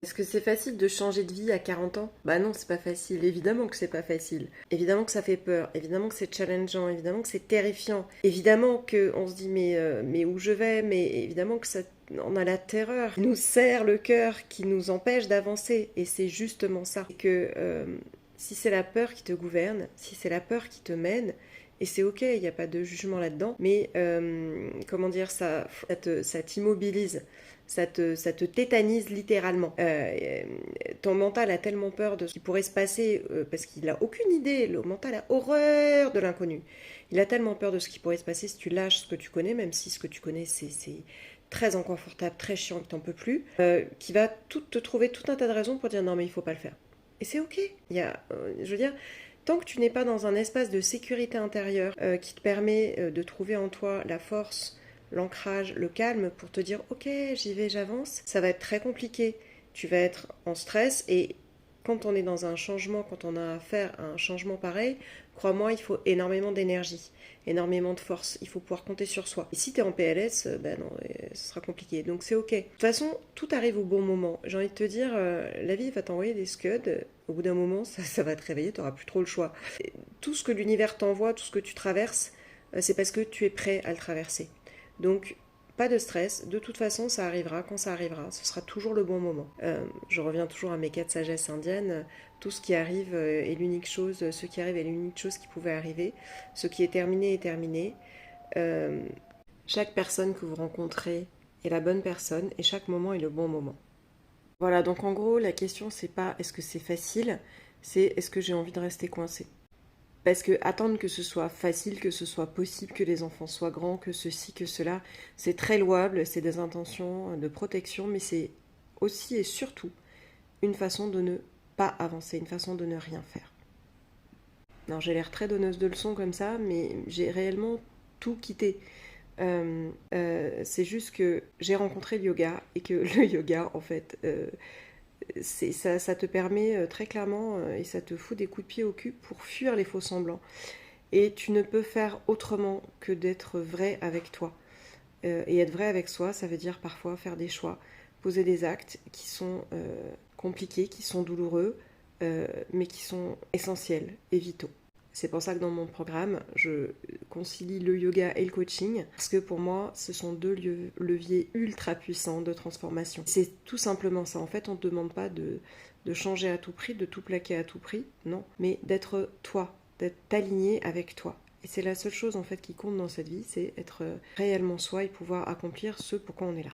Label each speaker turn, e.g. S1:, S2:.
S1: Est-ce que c'est facile de changer de vie à 40 ans? Bah non, c'est pas facile. Évidemment que c'est pas facile. Évidemment que ça fait peur. Évidemment que c'est challengeant. Évidemment que c'est terrifiant. Évidemment que on se dit mais où je vais? Mais évidemment que ça, on a la terreur qui nous serre le cœur, qui nous empêche d'avancer. Et c'est justement ça. Que si c'est la peur qui te gouverne, si c'est la peur qui te mène, et c'est ok, il n'y a pas de jugement là-dedans, mais comment dire, ça t'immobilise, ça te tétanise littéralement. Ton mental a tellement peur de ce qui pourrait se passer, parce qu'il n'a aucune idée, le mental a horreur de l'inconnu. Il a tellement peur de ce qui pourrait se passer si tu lâches ce que tu connais, même si ce que tu connais c'est très inconfortable, très chiant, que t'en peux plus, qui va te trouver tout un tas de raisons pour dire non mais il faut pas le faire. Et c'est ok. Je veux dire, tant que tu n'es pas dans un espace de sécurité intérieure qui te permet de trouver en toi la force, l'ancrage, le calme pour te dire ok, j'y vais, j'avance, ça va être très compliqué. Tu vas être en stress et quand on est dans un changement, quand on a affaire à un changement pareil, crois-moi, il faut énormément d'énergie, énormément de force. Il faut pouvoir compter sur soi. Et si tu es en PLS, ben non, ce sera compliqué. Donc c'est ok. De toute façon, tout arrive au bon moment. J'ai envie de te dire, la vie va t'envoyer des scuds. Au bout d'un moment, ça va te réveiller, tu n'auras plus trop le choix. Tout ce que l'univers t'envoie, tout ce que tu traverses, c'est parce que tu es prêt à le traverser. Donc, pas de stress, de toute façon ça arrivera quand ça arrivera, ce sera toujours le bon moment. Je reviens toujours à mes 4 sagesses indiennes, tout ce qui arrive est l'unique chose, ce qui arrive est l'unique chose qui pouvait arriver, ce qui est terminé est terminé. Euh, Chaque personne que vous rencontrez est la bonne personne et chaque moment est le bon moment. Voilà, donc en gros la question c'est pas est-ce que c'est facile, c'est est-ce que j'ai envie de rester coincé. Parce que attendre que ce soit facile, que ce soit possible, que les enfants soient grands, que ceci, que cela, c'est très louable, c'est des intentions de protection, mais c'est aussi et surtout une façon de ne pas avancer, une façon de ne rien faire. Alors j'ai l'air très donneuse de leçons comme ça, mais j'ai réellement tout quitté. C'est juste que j'ai rencontré le yoga et que le yoga, en fait, ça te permet très clairement et ça te fout des coups de pied au cul pour fuir les faux semblants. Et tu ne peux faire autrement que d'être vrai avec toi. Et être vrai avec soi, ça veut dire parfois faire des choix, poser des actes qui sont compliqués, qui sont douloureux, mais qui sont essentiels et vitaux. C'est pour ça que dans mon programme, je concilie le yoga et le coaching, parce que pour moi, ce sont deux leviers ultra puissants de transformation. C'est tout simplement ça. En fait, on ne te demande pas de changer à tout prix, de tout plaquer à tout prix, non, mais d'être toi, d'être aligné avec toi. Et c'est la seule chose en fait qui compte dans cette vie, c'est être réellement soi et pouvoir accomplir ce pourquoi on est là.